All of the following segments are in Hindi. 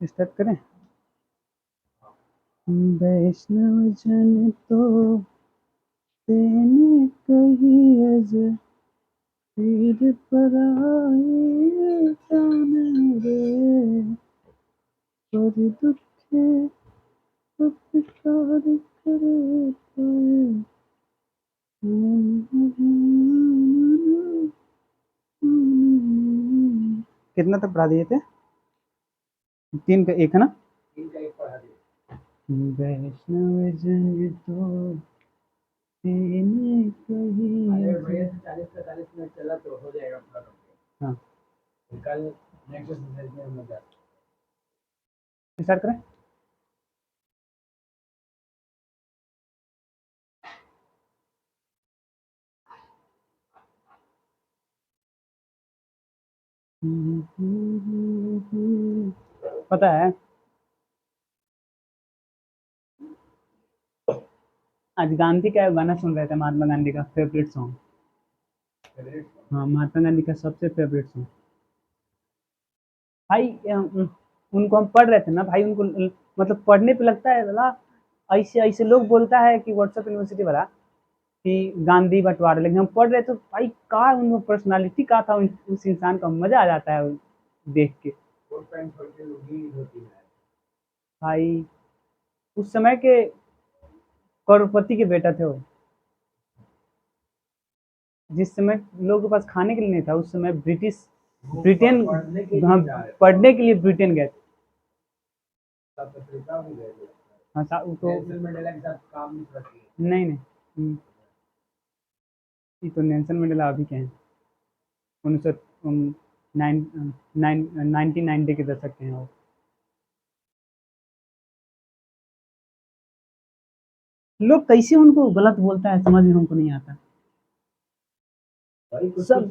स्टार्ट करें। वैष्णव जन तो तेने कही अज पीर पराई जान रे, पर दुखे उपकार करे पाए। कितना तक पढ़ा दिए थे? 3 का 1 है ना? वैष्णव जन तो तेने कही अज। 40-45 मिनट चला तो हो जाएगा पूरा। हाँ, कल नेक्स्ट एक्सरसाइज में हम लोग स्टार्ट करें। पता है आज गांधी का गाना सुन रहे थे, महात्मा गांधी का फेवरेट सॉन्ग। हाँ, महात्मा गांधी का सबसे फेवरेट सॉन्ग भाई। उनको हम पढ़ रहे थे ना भाई, उनको मतलब पढ़ने पे लगता है वाला। ऐसे ऐसे लोग बोलता है कि व्हाट्सएप यूनिवर्सिटी वाला कि गांधी बंटवारा, लेकिन हम पढ़ रहे थे भाई का उनको पर्सनालिटी का था उस इंसान का, मजा आ जाता है देख के भाई। उस समय के करोड़पति के बेटा थे वो। जिस समय लोगों के पास खाने के लिए नहीं था, उस समय ब्रिटेन, हाँ, पढ़ने के लिए ब्रिटेन गए थे। हाँ, तो नहीं नहीं, ये तो नेल्सन मंडेला अभी के हैं। 1990 के दशक के हैं वो। लोग कैसे उनको गलत बोलता है, समझ में हमको नहीं आता। सब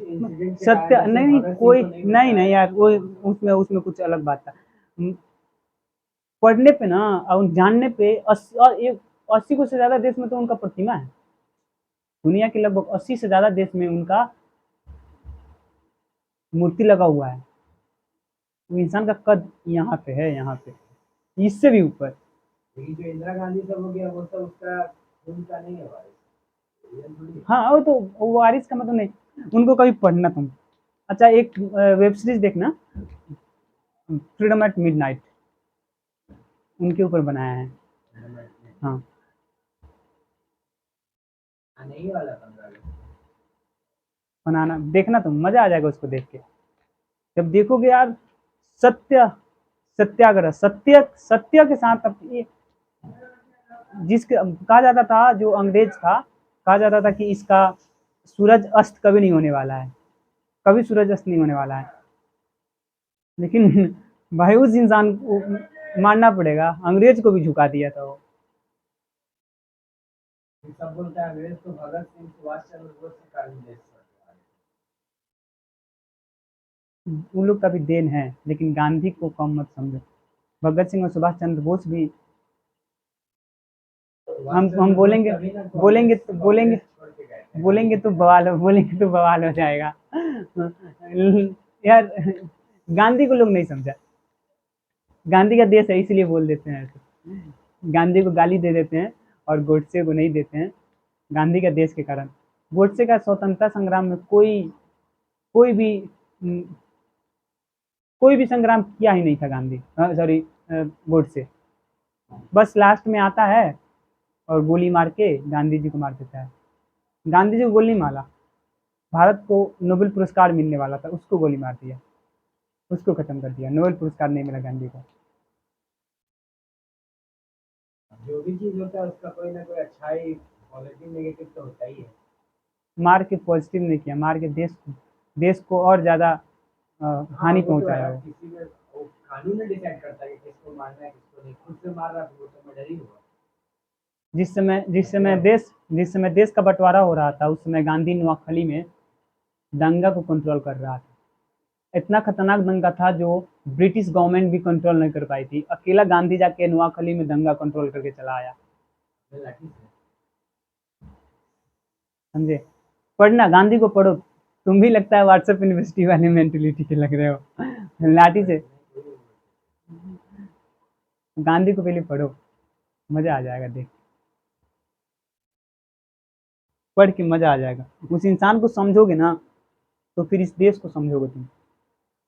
सत्य नहीं नहीं, कोई नहीं नहीं यार, वो उसमें उसमें कुछ अलग बात था। पढ़ने पे ना और जानने पे 80 को से ज्यादा देश में तो उनका प्रतिमा है। दुनिया के लगभग 80 से ज्यादा देश में उनका मूर्ति लगा हुआ है। वो इंसान का कद यहाँ पे है, यहाँ पे, इससे भी ऊपर। लेकिन जो इंदिरा गांधी सब हो गया वो सब उसका उनका नहीं है भाई। हाँ, वो तो वो वारिस का मतलब नहीं, उनको कभी पढ़ना तुम। अच्छा, एक वेब सीरीज देखना, फ्रीडम एट मिडनाइट, उनके ऊपर बनाया है। हाँ, नहीं वाला बनाना देखना तुम, मजा आ जाएगा उसको देख के। जब देखोगे यार, सत्य, सत्याग्रह, सत्य सत्य के साथ अब ये जिसके कहा जाता था, जो अंग्रेज था, कहा जाता था कि इसका सूरज अस्त कभी नहीं होने वाला है, कभी सूरज अस्त नहीं होने वाला है। लेकिन भाई उस इंसान को मानना पड़ेगा, अंग्रेज को भी झुका दिया था वो। सब बोलता है अंग्रेज तो भगत सिंह, सुभाष चंद्र बोस के कारण देश उन लोग का भी देन है, लेकिन गांधी को कम मत समझो। भगत सिंह और सुभाष चंद्र बोस भी, हम बोलेंगे, बोलेंगे बोलेंगे तो बवाल हो, बोलेंगे तो बवाल हो जाएगा। यार, गांधी को लोग नहीं समझा। गांधी का देश है इसलिए बोल देते हैं ऐसे। गांधी को गाली दे देते हैं और गोडसे को नहीं देते हैं, गांधी का देश के कारण। गोडसे का स्वतंत्रता संग्राम में कोई भी कोई भी संग्राम किया ही नहीं था गांधी, सॉरी, गोडसे। बस लास्ट में आता है और गोली मार के गांधी जी को मार देता है। गांधी जी को गोली नहीं मारा, भारत को नोबेल पुरस्कार मिलने वाला था, उसको गोली मार दिया, उसको खत्म कर दिया, नोबेल पुरस्कार नहीं मिला गांधी को। जो भी चीज होता है उसका कोई ना कोई अच्छाई, पॉजिटिव नेगेटिव तो होता ही है। मार के पॉजिटिव नहीं किया, मार के देश को और ज्यादा हानि पहुंचाया वो। किसी में वो कानून ने डिसाइड करता है कि किसको मारना है किसको नहीं, खुद से मार रहा तो वो तो मर्डर ही हुआ। जिस समय देश का बंटवारा हो रहा था, उस समय गांधी नोआखली में दंगा को कंट्रोल कर रहा था। इतना खतरनाक दंगा था जो ब्रिटिश गवर्नमेंट भी कंट्रोल नहीं कर पाई थी। अकेला गांधी जाके नोआखली में दंगा कंट्रोल करके चला आया। समझे? पढ़ना, गांधी को पढ़ो। तुम भी लगता है व्हाट्सएप यूनिवर्सिटी वाले मेंटेलिटी के लग रहे हो। लाठी से गांधी को पहले पढ़ो, मजा आ जाएगा देख, पढ़ के मजा आ जाएगा। उस इंसान को समझोगे ना तो फिर इस देश को समझोगे तुम।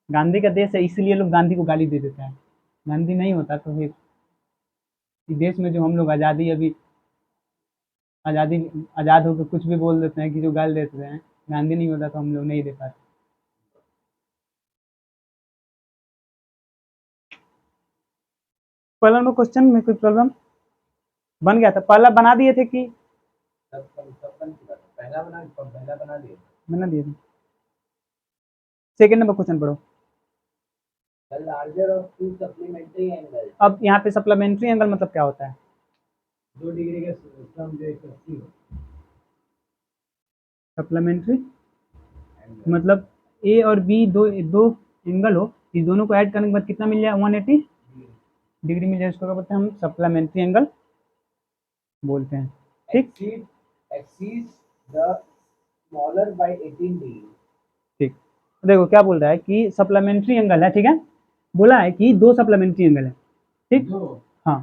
गांधी का देश है इसलिए लोग गांधी को गाली दे देते हैं, गांधी नहीं होता तो फिर इस देश में जो हम लोग आज़ादी अभी आज़ादी आज़ाद होकर कुछ भी बोल देते हैं कि जो गाल देते हैं, गांधी नहीं होता तो हम लोग नहीं दे पाते। पहला नंबर क्वेश्चन में कोई प्रॉब्लम बन गया था, पहला बना दिए थे कि बना दिए थे। सेकेंड नंबर क्वेश्चन पढ़ो। अब यहाँ पे सप्लीमेंट्री एंगल मतलब क्या होता है? 2 डिग्री के सम जो 180 हो। सप्लीमेंट्री मतलब ए और बी दो दो एंगल हो, इस दोनों को ऐड करने के बाद कितना मिल जाए? 180 डिग्री मिल जाए, इसको क्या बोलते हैं हम? सप्लीमेंट्री एंगल बोलते हैं। ठीक, exceed the smaller by 18 degree. ठीक, देखो क्या बोल रहा है कि सप्लीमेंट्री एंगल है, ठीक है, बोला है कि दो सप्लीमेंट्री एंगल है, ठीक, हाँ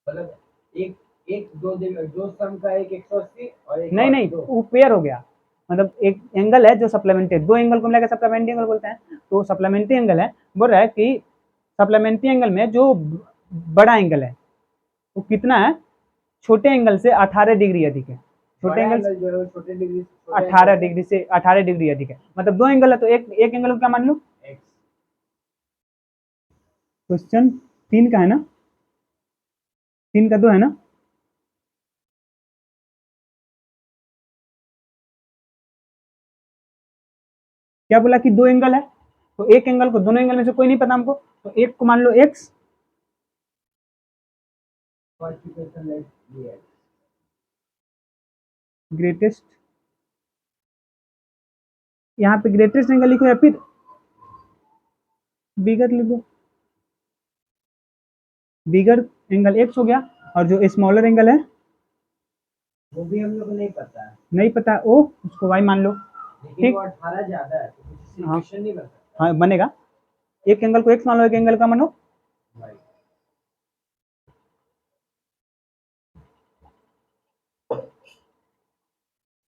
मतलब एक एक दो सम का एक 180 और एक नहीं नहीं वो पेयर हो गया, मतलब एक एंगल है जो सप्लीमेंट्री, दो एंगल को मिलाकर सप्लीमेंट्री एंगल बोलते हैं, तो सप्लीमेंट्री एंगल है। बोल रहा है कि सप्लीमेंट्री एंगल में जो बड़ा एंगल है वो कितना है? छोटे एंगल से 18 डिग्री अधिक है। छोटे एंगल जो है छोटे डिग्री 18 डिग्री अधिक है, मतलब दो एंगल है तो एक एंगल को क्या मान लो? एक्स। क्वेश्चन 3 का है ना, 3 का 2 है ना? क्या बोला कि दो एंगल है, तो एक एंगल को, दोनों एंगल में से कोई नहीं पता हमको, तो एक को मान लो एक्स, ग्रेटेस्ट, यहाँ पे ग्रेटेस्ट एंगल लिखो या फिर बिगर लिखो, बिगर एंगल एक्स हो गया, और जो स्मॉलर एंगल है वो भी हम लोग को नहीं पता है, नहीं पता ओ, उसको वाई मान लो, लेकिन वो 18 ज्यादा है तो कुछ हाँ इक्वेशन नहीं बन सकता। हाँ बनेगा, एक एंगल को एक्स मान लो, एक एंगल का मानो भाई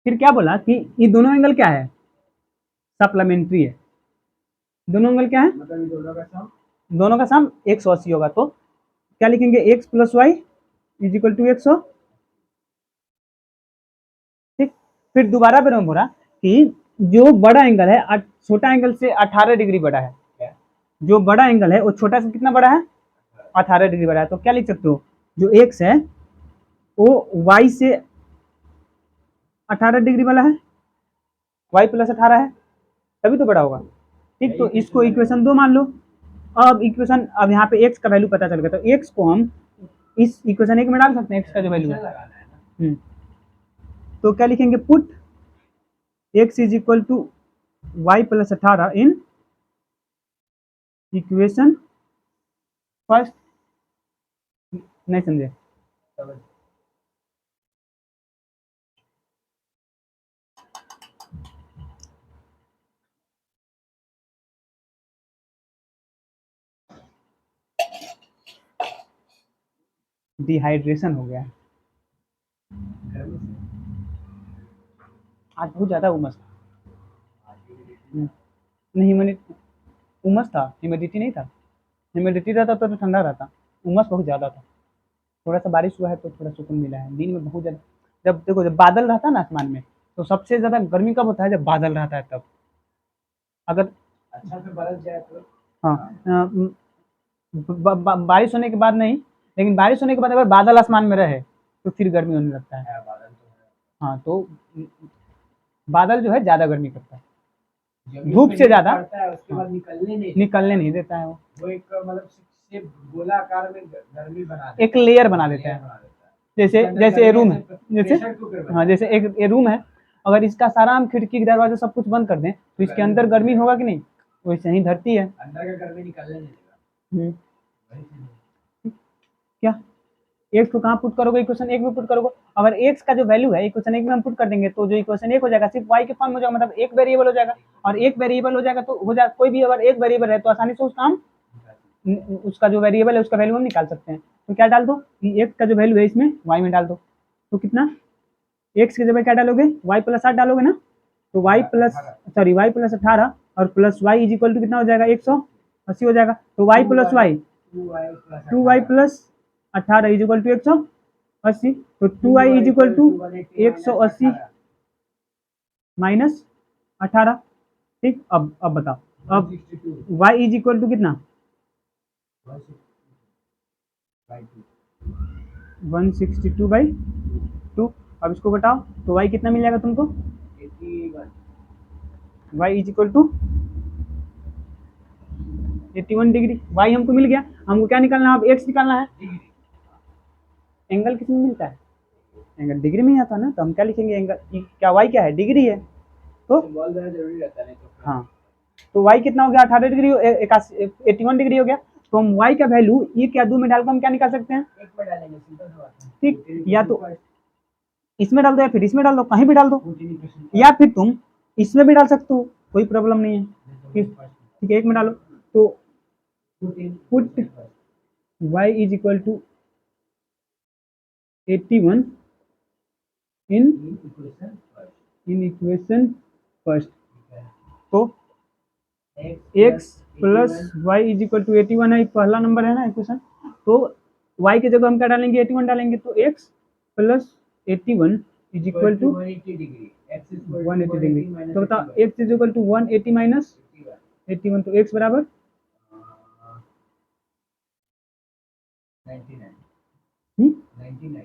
फिर क्या बोला कि ये दोनों एंगल क्या है? सप्लीमेंट्री है। दोनों एंगल क्या है? मतलब दोनों का सम 180 होगा, तो क्या लिखेंगे? X plus y is equal to 100। ठीक, फिर दोबारा फिर बोला कि जो बड़ा एंगल है छोटा एंगल से 18 डिग्री बड़ा है, जो बड़ा एंगल है वो छोटा से कितना बड़ा है? 18 डिग्री बड़ा है, तो क्या लिख सकते हो? जो एक्स है वो वाई से 18 डिग्री वाला है, वाई प्लस 18 है, तभी तो बड़ा होगा। ठीक, तो इसको इक्वेशन 2 मान लो। अब इक्वेशन, अब यहाँ पे एक्स का वैल्यू पता चल गया, तो एक्स को हम इस इक्वेशन 1 में डाल सकते हैं, एक्स का जो वैल्यू है। तो क्या लिखेंगे? Put x is equal to y plus 18 in equation first. नहीं समझे? डिहाइड्रेशन हो गया आज, बहुत ज्यादा उमस था। नहीं ह्यूमिडिटी, उमस था, ह्यूमिडिटी नहीं था, ह्यूमिडिटी रहता तो ठंडा रहता, उमस बहुत ज़्यादा था। थोड़ा सा बारिश हुआ है तो थोड़ा सुकून मिला है, दिन में बहुत ज़्यादा, जब देखो जब बादल रहता है ना आसमान में, तो सबसे ज़्यादा गर्मी कब होता है? जब बादल रहता है तब। अगर अच्छा से बरस जाए तो हाँ बारिश होने के बाद नहीं, लेकिन बारिश होने के बाद अगर बादल आसमान में रहे तो फिर गर्मी होने लगता है। बादल तो है। हाँ, तो बादल जो है ज़्यादा गर्मी करता है, जमीन धूप पे से नहीं ज़्यादा पड़ता है, उसके बाद निकलने नहीं देता है, वो एक मतलब से गोलाकार में गर्मी बना देता एक लेयर बना देता है। जैसे जैसे ये रूम है, जैसे हाँ जैसे एक ये रूम है, अगर इसका सारा हम खिड़की दरवाजा सब कुछ बंद कर दें तो इसके अंदर गर्मी होगा कि नहीं? वैसे ही धरती है, अंदर का गर्मी निकलने नहीं देगा। क्या एक्स को कहाँ पुट करोगे? इक्वेशन 1 में पुट करोगे। अगर एक्स का जो वैल्यू है इक्वेशन 1 में हम पुट कर देंगे तो जो इक्वेशन 1 हो जाएगा सिर्फ वाई के फॉर्म में हो जाएगा, मतलब एक वेरिएबल हो जाएगा, और एक वेरिएबल हो जाएगा तो हो जाए, कोई भी अगर एक वेरिएबल है तो आसानी से उसका हम उसका जो वेरिएबल है उसका वैल्यू हम निकाल सकते हैं। तो क्या डाल दो कि x का जो वैल्यू है इसमें y में डाल दो। तो कितना x की जगह क्या डालोगे y प्लस 8 डालोगे ना। तो y plus sorry y plus 18 और plus y is equal to कितना हो जाएगा 180 हो जाएगा। तो y plus y 2y plus 18 is equal to 180। तो 2y is equal to 180 minus 18। ठीक, अब बताओ अब y इज इक्वल टू कितना 162/2। अब इसको घटाओ तो y कितना मिल जाएगा तुमको y is equal to 81 degree. y हमको मिल गया। हमको क्या निकालना है अब x निकालना है। एंगल किस में मिलता है एंगल डिग्री में ही आता है ना। तो हम क्या लिखेंगे एंगल क्या y क्या है डिग्री है। तो जरूरी रहता है हाँ तो y कितना हो गया 18 डिग्री 81 डिग्री हो गया। तो हम y का वैल्यू एक या दो में डालकर हम क्या निकाल सकते हैं एक में डालेंगे सिंपल सा बात है। ठीक, या तो इसमें डाल दो या फिर इसमें डाल दो कहीं भी डाल दो या फिर तुम इसमें भी डाल सकते हो कोई प्रॉब्लम नहीं है। ठीक है एक में डालो तो put y is equal to 81 in equation first. तो x plus y is equal to 81 है पहला नंबर है ना इक्वेशन। तो y की जगह हम क्या डालेंगे 81 डालेंगे। तो x plus 81 is equal to 180 degree. तो बताओ x is equal to 180 minus 81। तो x बराबर 99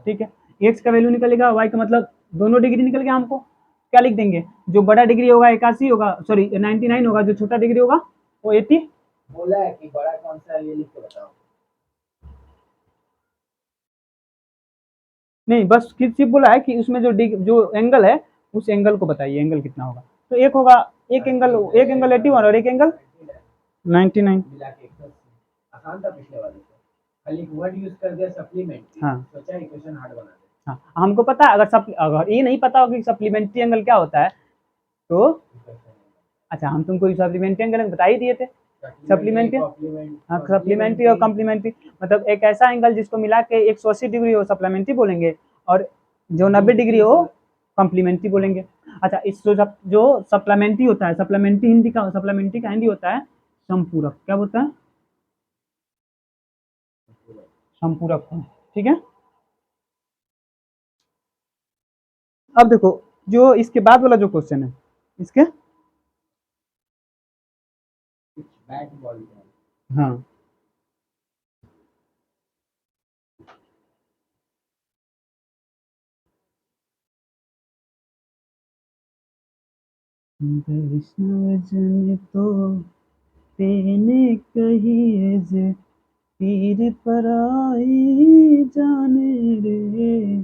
ठीक है। x का वैल्यू निकलेगा y का मतलब दोनों डिग्री निकल गया। हमको क्या लिख देंगे जो बड़ा डिग्री होगा 81 होगा सॉरी 99 होगा जो छोटा डिग्री होगा वो 80। बोला है कि बड़ा कौन सा है ये लिख के बताओ। नहीं बस सिर्फ बोला है कि उसमें जो एंगल है उस एंगल को बताइए एंगल कितना होगा। तो एक होगा एक एंगल 81 और एक एंगल 99। मिला के 180 आसान था पिछले वाले से। खाली वर्ड यूज कर दिया सप्लीमेंट्री। हाँ सोचा इक्वेशन हार्ड बना दे। हाँ हमको पता है अगर ये नहीं पता होगा कि सप्लीमेंट्री एंगल क्या होता है तो अच्छा हम तुमको सप्लीमेंट्री एंगल बता ही दिए थे। सप्लीमेंट्री हाँ सप्लीमेंट्री और कम्प्लीमेंट्री मतलब एक ऐसा एंगल जिसको मिला के 180 डिग्री हो सप्लीमेंट्री बोलेंगे और जो 90 डिग्री हो कम्प्लीमेंट्री बोलेंगे। अच्छा इस जो सप्लीमेंट्री होता है सप्लीमेंट्री का हिंदी होता है संपूरक। क्या होता है संपूरक। ठीक है अब देखो जो इसके बाद वाला जो क्वेश्चन है इसके बैट बॉल हाँ वैष्णव जन तो तेने कही जे पीर पराई जाने रे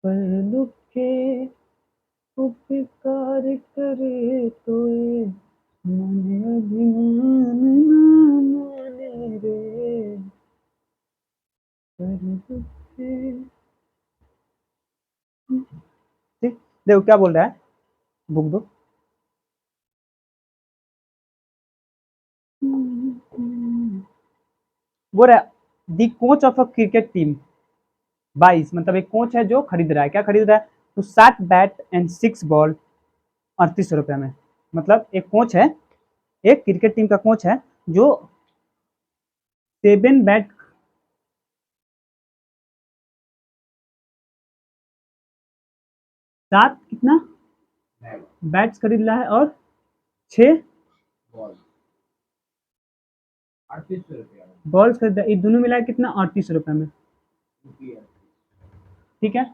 पर दुखे उपकार करे तोए मन अभिमान ना माने रे पर दुखे। ठीक देखो क्या बोल रहा है बुक दो। बोल रहा है the coach of a cricket team 22 मतलब एक कोच है जो खरीद रहा है। क्या खरीद रहा है तो 7 बैट एंड 6 बॉल 3800 रुपये में। मतलब एक कोच है एक क्रिकेट टीम का कोच है जो 7 बैट 7 कितना बैट्स खरीद रहा है और 6 बॉल 3800 रुपया बॉल्स खरीद रहा है। ये दोनों मिला कितना 3800 रुपये में। ठीक है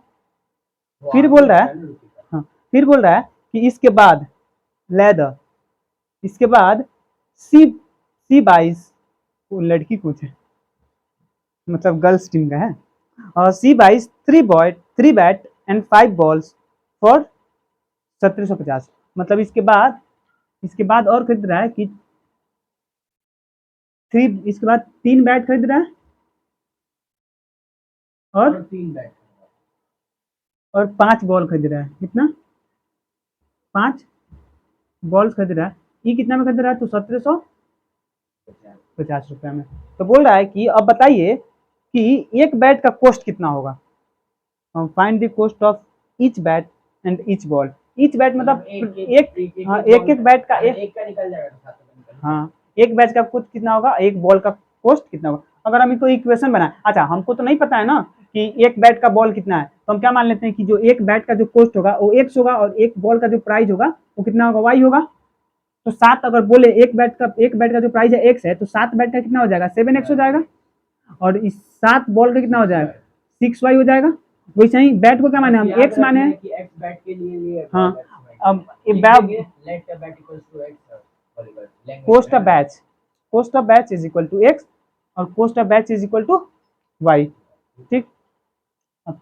फिर बोल रहा है हाँ फिर बोल रहा है कि इसके बाद लेदर इसके बाद सी 22 वो लड़की कोच है मतलब गर्ल्स टीम का है और C22 3 bat and 5 balls for 1750। मतलब इसके बाद और खरीद रहा है कि 3 इसके बाद 3 बैट खरीद रहा है और 3 बैट और 5 बॉल खरीद रहा है। कितना 5 बॉल्स खरीद रहा है, ई कितना में खरीद रहा है, तो 1750 रुपये में। तो बोल रहा है कि अब बताइए कि एक बैट का कॉस्ट कितना होगा। Find the cost of each bat and each ball. Each bat मतलब हाँ एक एक बैट का एक का निकल जाएगा तो 7 का निकल हाँ एक बैच का कॉस्ट कितना होगा, एक बॉल का कॉस्ट कितना होगा। अगर हम इसको इक्वेशन बनाए, अच्छा हमको तो नहीं पता है ना कि एक बैट का बॉल कितना है, तो हम क्या मान लेते हैं कि जो एक बैट का जो कॉस्ट होगा वो एक्स होगा और एक बॉल का जो प्राइस होगा वो कितना होगा, वाई होगा। तो 7 अगर बोले एक बैट का जो प्राइस है एक्स है, तो 7 बैट का कितना हो जाएगा, 7x हो जाएगा। और इस 7 बॉल का कितना हो जाएगा, 6y हो जाएगा। वैसे ही बैट को क्या माने हम, एक्स माने हैं। कि x बैट के लिए ये हाँ अब let the bat equals to x cost of batch, cost of batch is equal to x और cost of batch is equal to y. ठीक, अब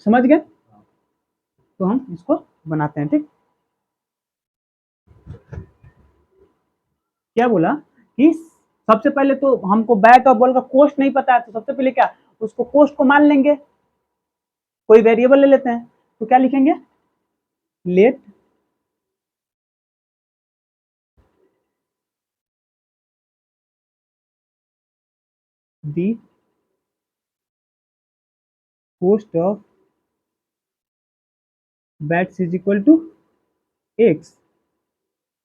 समझ गए। तो हम इसको बनाते हैं। ठीक, क्या बोला कि सबसे पहले तो हमको बैट और बॉल का कोस्ट नहीं पता है, तो सबसे पहले क्या उसको कोस्ट को मान लेंगे, कोई वेरिएबल ले लेते हैं। तो क्या लिखेंगे, let the cost of bats is equal to x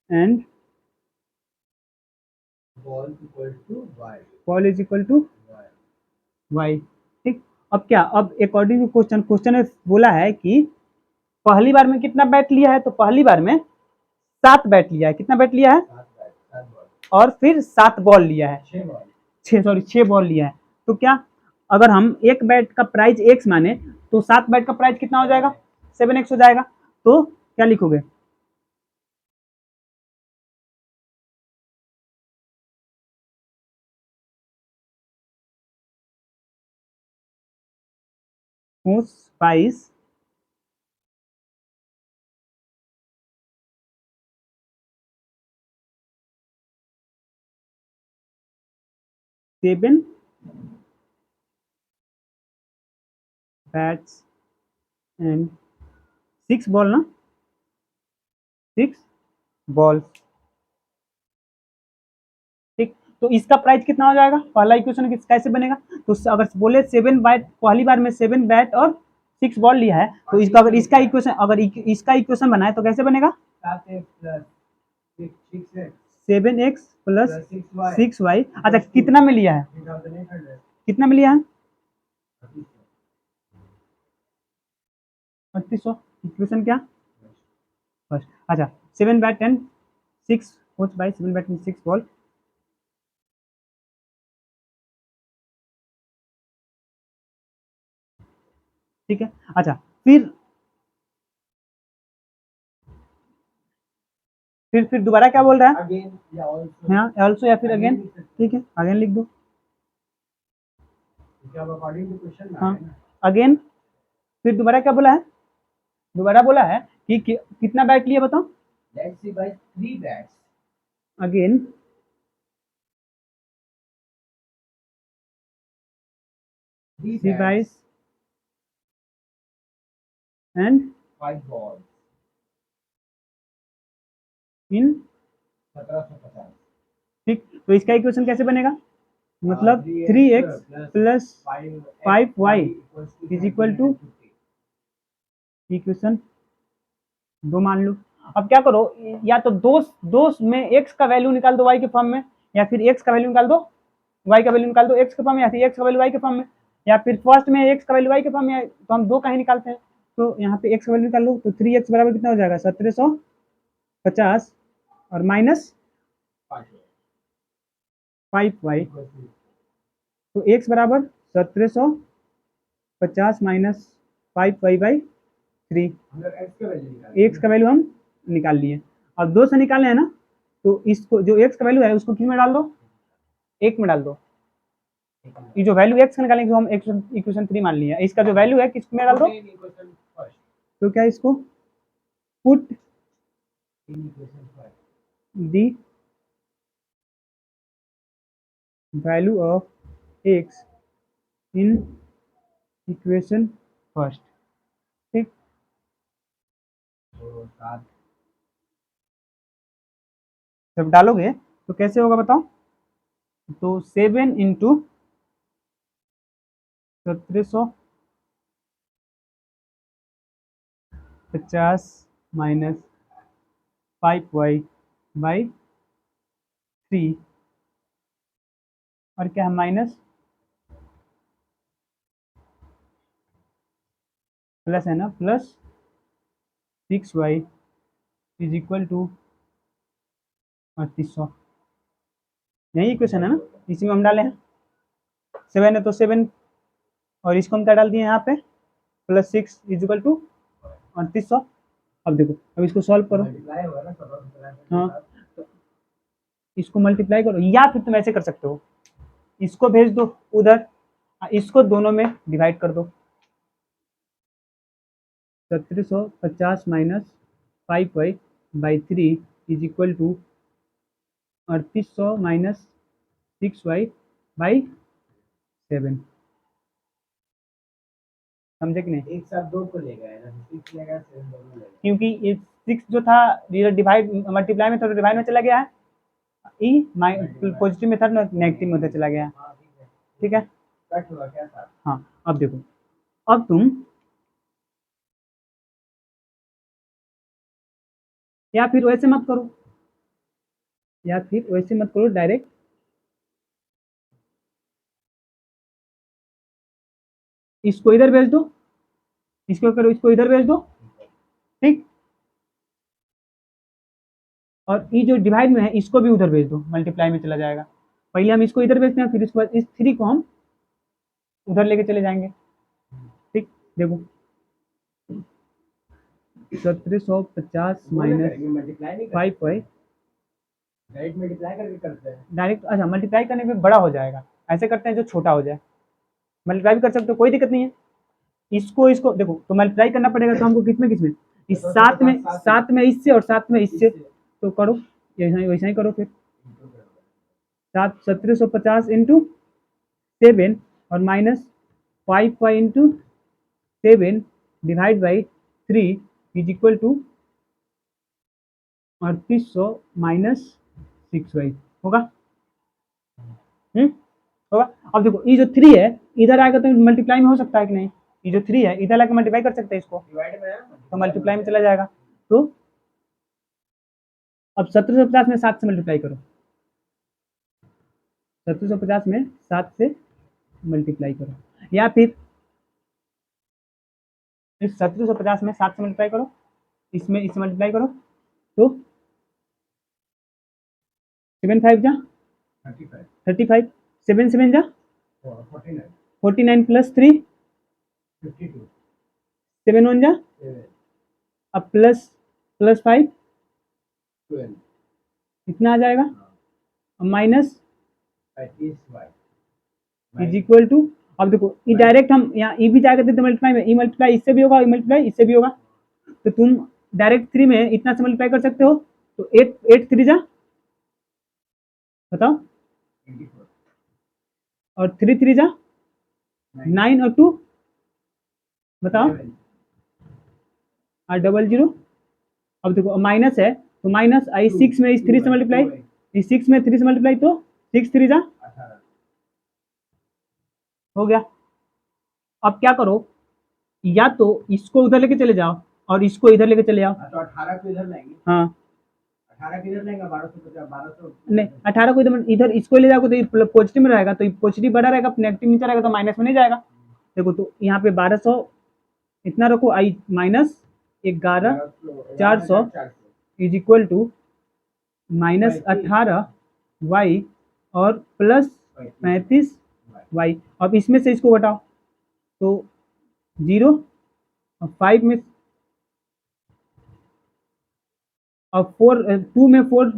and ball equal to y ball is equal to y. ठीक, अब क्या, अब अकॉर्डिंग टू क्वेश्चन, क्वेश्चन में बोला है कि पहली बार में कितना बैट लिया है, तो पहली बार में 7 बैट लिया है। कितना बैट लिया है, 7 बॉल और फिर 7 बॉल लिया है, 6 बॉल 6 बॉल लिया है। तो क्या अगर हम एक बैट का प्राइस एक्स माने तो 7 बैट का प्राइस कितना हो जाएगा, 7x हो जाएगा। तो क्या लिखोगे, प्राइस 7 बैट्स एंड 6 बॉल ना, 6 बॉल। ठीक, तो इसका प्राइस कितना हो जाएगा, पहला इक्वेशन कैसे बनेगा, तो अगर बोले 7 बैट, पहली बार में 7 बैट और 6 बॉल लिया है, तो इसका अगर इसका इक्वेशन, अगर इसका इक्वेशन बनाए तो कैसे बनेगा, 7x प्लस 6y। अच्छा कितना में लिया है, 3800 कितना में लिया है, 3800। इक्वेशन क्या फर्स्ट। अच्छा 7 bat and 6 coach by 7 bat and 6 ball. ठीक है, अच्छा फिर दोबारा क्या बोल रहा है, अगेन या ऑल्सो हाँ ऑल्सो या फिर अगेन। ठीक है, अगेन लिख दो। क्या अकॉर्डिंग टू क्वेश्चन में हाँ है ना। अगेन, फिर दोबारा क्या बोला है, दोबारा बोला है कि कितना बैट लिया बताओ, let's see by 3 bats again 3 3 bats बाइस एंड 5 बॉल्स इन 1750 ठीक, तो इसका इक्वेशन कैसे बनेगा, मतलब 3x plus 5y is equal to, equation 2 मान लो। अब क्या करो, या तो दो में x का वैल्यू निकाल दो y के फॉर्म में, या फिर x का वैल्यू निकाल दो y का वैल्यू निकाल दो x के फॉर्म में, या फिर x का वैल्यू y के फॉर्म में, या फिर फर्स्ट में x का वैल्यू y के फॉर्म में, तो हम दो का ही निकालते हैं। तो यहाँ पे x का वैल्यू निकाल लो, तो 3x बराबर कितना हो जाएगा, 1750 और माइनस 5y। तो x बराबर 1750 माइनस 5y/3। एक्स का वैल्यू हम निकाल लिए, और 2 से निकाले हैं ना, तो इसको जो एक्स का वैल्यू है उसको किस में डाल दो, 1 में डाल दो। ये जो वैल्यू एक्स का निकालेंगे हम इक्वेशन 3 मान लिया, इसका जो वैल्यू है किस में डाल दो, तो क्या इसको put the value of x in equation first. ठीक, 7 जब डालोगे तो कैसे होगा बताओ? तो 7 इंटू 1750 माइनस 5y बाई 3, और क्या है माइनस प्लस है ना, plus 6y is equal to 3800। यही इक्वेशन है ना, इसी में हम डाले हैं। 7 है तो 7, और इसको हम क्या डाल दिए यहाँ पे, प्लस 6 इज इक्वल टू 3800। अब देखो, अब इसको सॉल्व करो। मल्टीप्लाई होगा ना, सब मल्टीप्लाई हाँ, तो इसको मल्टीप्लाई करो, या फिर तुम ऐसे कर सकते हो, इसको भेज दो उधर, इसको दोनों में डिवाइड कर दो। 1750 minus 5y by 3 is equal to 3800 minus 6y by 7। समझे कि नहीं? एक साथ दो को ले गए ना, 6 लेगा 7 दोनों ले गए। क्योंकि ये 6 जो था डिवाइड मल्टीप्लाई में था तो डिवाइड में चला गया है, ई पॉजिटिव में था ना नेगेटिव में उधर चला गया है। हाँ ठीक है, कट हुआ क्या था? हाँ। अब देखो, अब तुम या फिर वैसे मत करो, या फिर वैसे मत करो, डायरेक्ट इसको इधर भेज दो, इसको करो, इसको इधर भेज दो। ठीक, और ये जो डिवाइड में है इसको भी उधर भेज दो, मल्टीप्लाई में चला जाएगा। पहले हम इसको इधर भेजते हैं, फिर इसके बाद इस 3 को हम उधर लेके चले जाएंगे। ठीक, देखो 1750 माइनस मल्टीप्लाई नहीं 5y डायरेक्ट मल्टीप्लाई करके करते हैं। डायरेक्ट, अच्छा मल्टीप्लाई करने पे बड़ा हो जाएगा, ऐसे करते हैं जो छोटा हो जाए। मल्टीप्लाई भी कर सकते हो, कोई दिक्कत नहीं है। इसको इसको देखो, तो मल्टीप्लाई करना पड़ेगा तो हमको किसमें किसमें, इस तो 7 में इससे और 7 में इससे, तो करो वैसा ही करो फिर। 1750 इंटू 7 और minus 5y into 7 divide by 3 is equal to 3800 minus 6y होगा। होगा। अब देखो ये जो 3 है इधर आएगा तो मल्टीप्लाई में हो सकता है कि नहीं, ये जो 3 है इधर आके मल्टीप्लाई कर सकते हैं इसको, डिवाइड में है तो मल्टीप्लाई में चला जाएगा। तो अब 1750 में 7 से मल्टीप्लाई करो, 1750 में 7 से मल्टीप्लाई करो, या फिर इस 1750 में 7 से मल्टीप्लाई करो, इसमें इससे मल्टीप्लाई करो, तो 7 5 जा 35 35, 7 7 जा 49 49 प्लस 3 52 7 1 जा, 7 अब प्लस प्लस 5 12 इतना आ जाएगा, minus 35y is equal to, अब देखो ये डायरेक्ट हम यहाँ ई भी जाकर देते मल्टीप्लाई में, ई मल्टीप्लाई इससे भी होगा, ई मल्टीप्लाई इससे भी होगा, तो तुम डायरेक्ट 3 में इतना से मल्टीप्लाई कर सकते हो, तो 8 8 3 जा बताओ, 24 और 3 3 जा 9 और 2 बताओ, 11 और 00। अब देखो माइनस है तो माइनस आई 6 में इस 3 से मल्टीप्लाई, इस 6 में 3 से मल्टीप्लाई, तो 6 3 जा 18 हो गया। अब क्या करो, या तो इसको उधर लेके चले जाओ और इसको इधर लेके चले जाओ। तो 18 को इधर लाएंगे, हाँ 18 किधर लेंगे, 1250 1200 नहीं, 18 को इधर इसको ले जाओगे तो पॉजिटिव में रहेगा, तो पॉजिटिव बड़ा रहेगा, नेगेटिव नीचे रहेगा तो माइनस में नहीं जाएगा। देखो तो यहाँ पे 1200 इतना रखो, i minus 11 400 is equal to minus 18 y और प्लस 35 वाई। अब इसमें से इसको घटाओ तो 0 और 5 में, और 4 2 में 4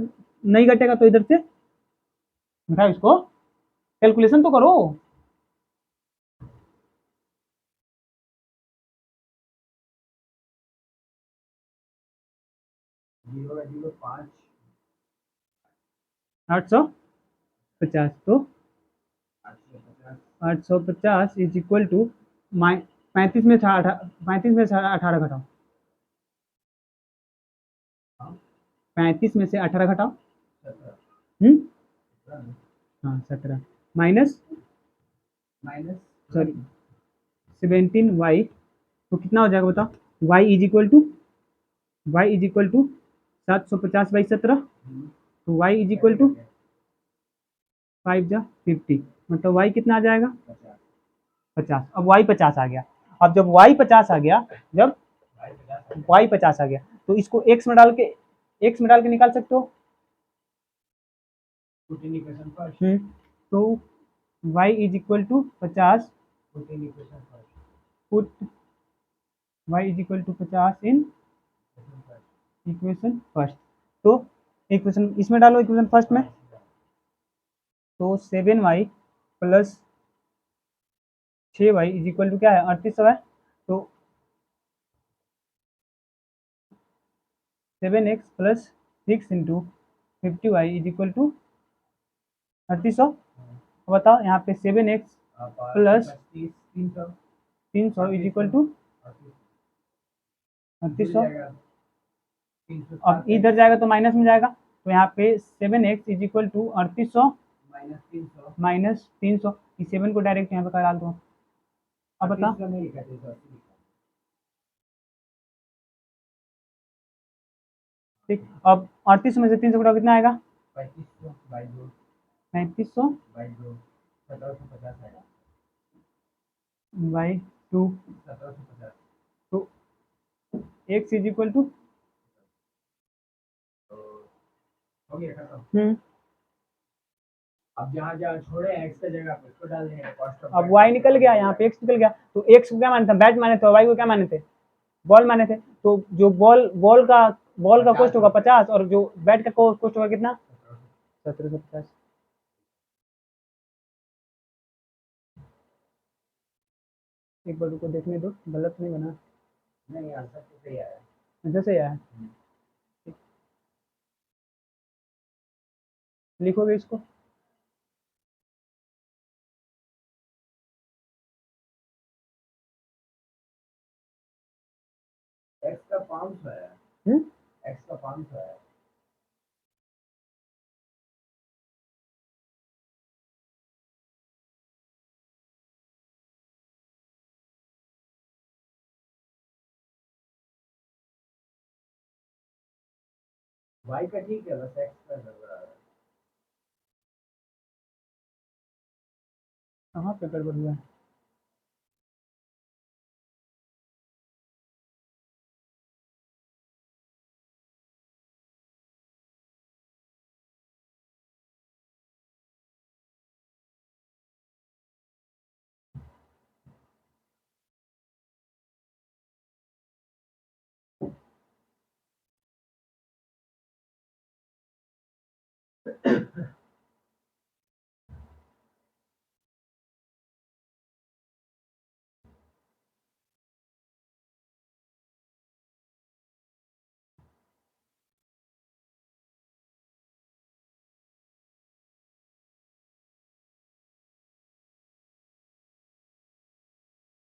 नहीं घटेगा तो इधर से घटाओ, इसको कैलकुलेशन तो करो। 0.05 850, तो 850 850 इज इक्वल टू 35 में 18 घटाओ, 35 में से 18 घटाओ। 17 हाँ 17 माइनस माइनस सॉरी 17y, तो कितना हो जाएगा बताओ। y इज इक्वल टू 750/17, तो y इज इक्वल टू 5 जा 50, मतलब y कितना आ जाएगा 50। अब y 50 आ गया। अब जब y 50 आ गया, जब y 50 आ गया तो इसको x में डाल के निकाल सकते हो। तो y is equal to 50 put y is equal to 50 in equation first. तो इक्वेशन इसमें डालो, इक्वेशन फर्स्ट में, तो 7y plus 6y is equal to क्या है 3800 है। तो 7x plus 6 into 50y is equal to 3800। बताओ यहाँ पे 7x plus 300 is equal to 3800। अब इधर जाएगा तो माइनस में जाएगा, तो यहाँ पे 7x is equal to 3800 minus 300। इस 7 को डायरेक्ट यहाँ पे डाल दो। अब बताओ ठीक। अब 3800 में से 300 घटाओ कितना आएगा 3500 बाई 2। तो x इज इक्वल टू अब जहाँ जहाँ छोड़े x का जगह पे उसको डाल देंगे कॉस्ट ऑफ अब y निकल गया, यहाँ पे x निकल गया, तो x को क्या माने थे बैट माने थे और y को क्या माने थे बॉल माने थे। तो जो बॉल का कॉस्ट होगा 50 और जो बैट का कॉस्ट होगा कितना 1750। एक बार रुको देखने दो, गलत नहीं बना। नहीं आंसर तो सही आया अच्छा सही आया। लिखोगे इसको x का 500 है x का 500 है y का ठीक है बस x का गड़बड़ा है कहाँ पे गड़बड़ हुआ है।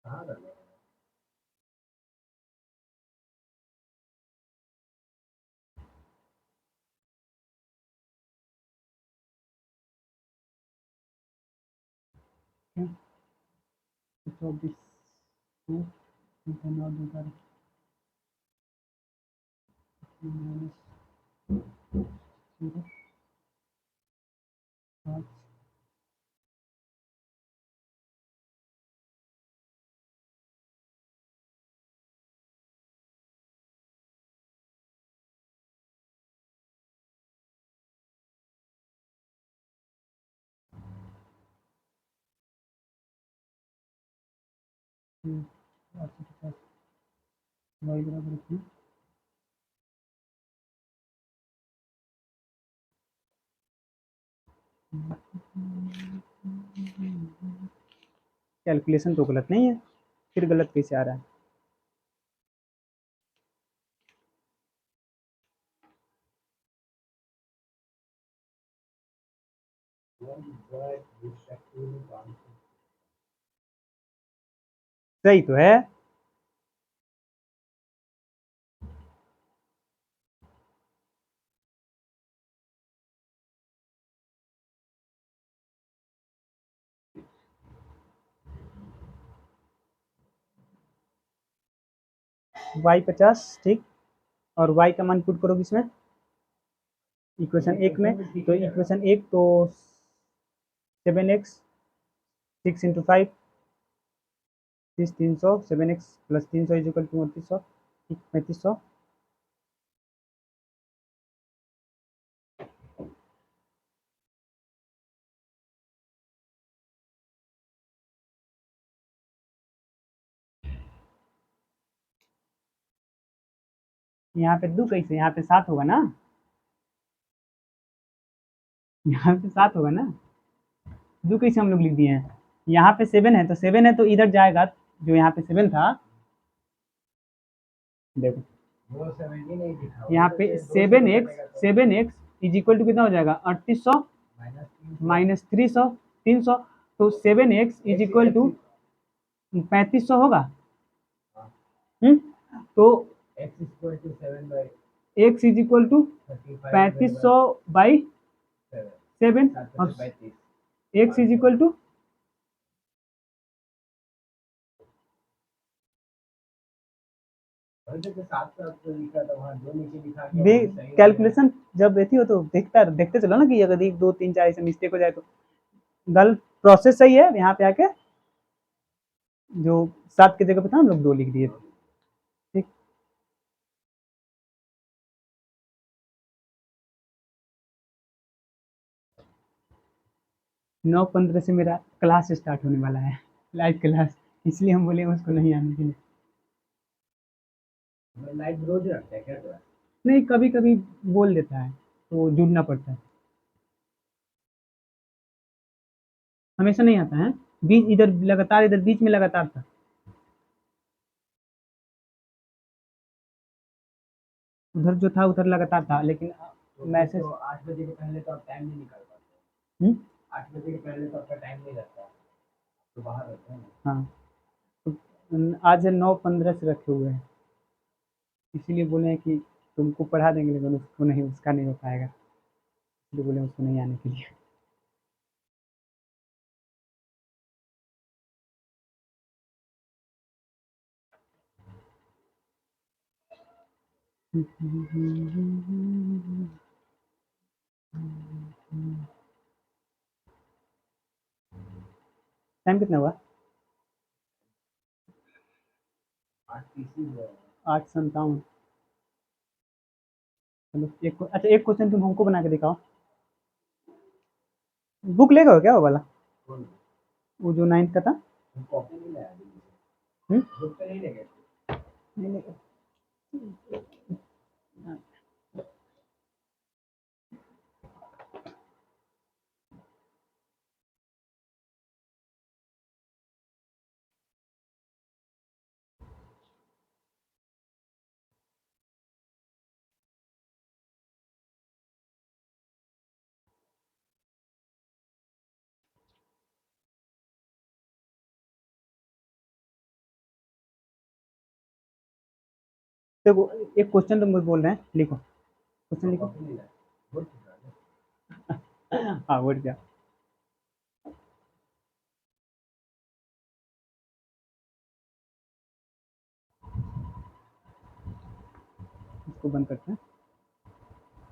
कहाँ कर लिया चौबीस y बराबर इतना। कैलकुलेशन तो गलत नहीं है, फिर गलत कैसे आ रहा है। सही तो है। y 50, ठीक। और y का मान पुट करो किसमें, इक्वेशन 1 में। तो इक्वेशन 1 तो 7x 6 into 5 300, 7x plus 300 is equal to 3800, ठीक, 3500। यहाँ पे 2 कैसे, यहाँ पे 7 होगा ना, यहाँ पे 7 होगा ना, 2 कैसे हम लोग लिख दिए हैं। यहाँ पे 7 है तो 7 है तो इधर जाएगा, जो यहाँ पे 7 था, देखो वो 70 नहीं दिखा, यहाँ पे 7x इज इक्वल टू कितना हो जाएगा, 3800 माइनस 300, 300। तो 7x इज इक्वल टू 3500 होगा। तो x equal to 7 by x is equal to 3500 by 7 और 35 x is equal to calculation जब रहती हो तो देखते चलो ना कि अगर 1 2 3 4 ऐसे मिस्टेक हो जाए तो गलत, प्रोसेस सही है। यहाँ पे आके जो 7 की जगह पे था हम लोग 2 लिख दिए, ठीक। नौ 15 से मेरा क्लास स्टार्ट होने वाला है, लाइव क्लास, इसलिए हम बोले उसको नहीं आने के लिए। लाइव रोज रखता है क्या क्लास? नहीं, कभी कभी बोल देता है तो जुड़ना पड़ता है, हमेशा नहीं आता है। बीच इधर लगातार, इधर बीच में लगातार था। उधर जो था उधर लगातार था, लेकिन मैसेज तो 8 बजे के पहले तो आप टाइम नहीं निकाल पाते। 8 बजे के पहले तो आपका टाइम नहीं लगता, तो बाहर रहते हैं ना। हाँ, तो आज 9:15 से रखे हुए हैं, इसीलिए बोले हैं कि तुमको पढ़ा देंगे, लेकिन उसको नहीं, उसका नहीं हो पाएगा, इसलिए बोले उसको नहीं आने के लिए। टाइम कितना हुआ, 8:57। चलो अच्छा, एक क्वेश्चन तुम हमको बना के दिखाओ। बुक ले गए हो क्या वो वाला, वो जो 9th का था। कॉपी नहीं लाया, हम्म? बुक तो नहीं लेंगे। नहीं ले गए। देखो, एक क्वेश्चन तुम बोल रहे हैं, लिखो क्वेश्चन लिखो। कॉपी नहीं लाया, बोल हाँ, वोट क्या, इसको बंद करते हैं।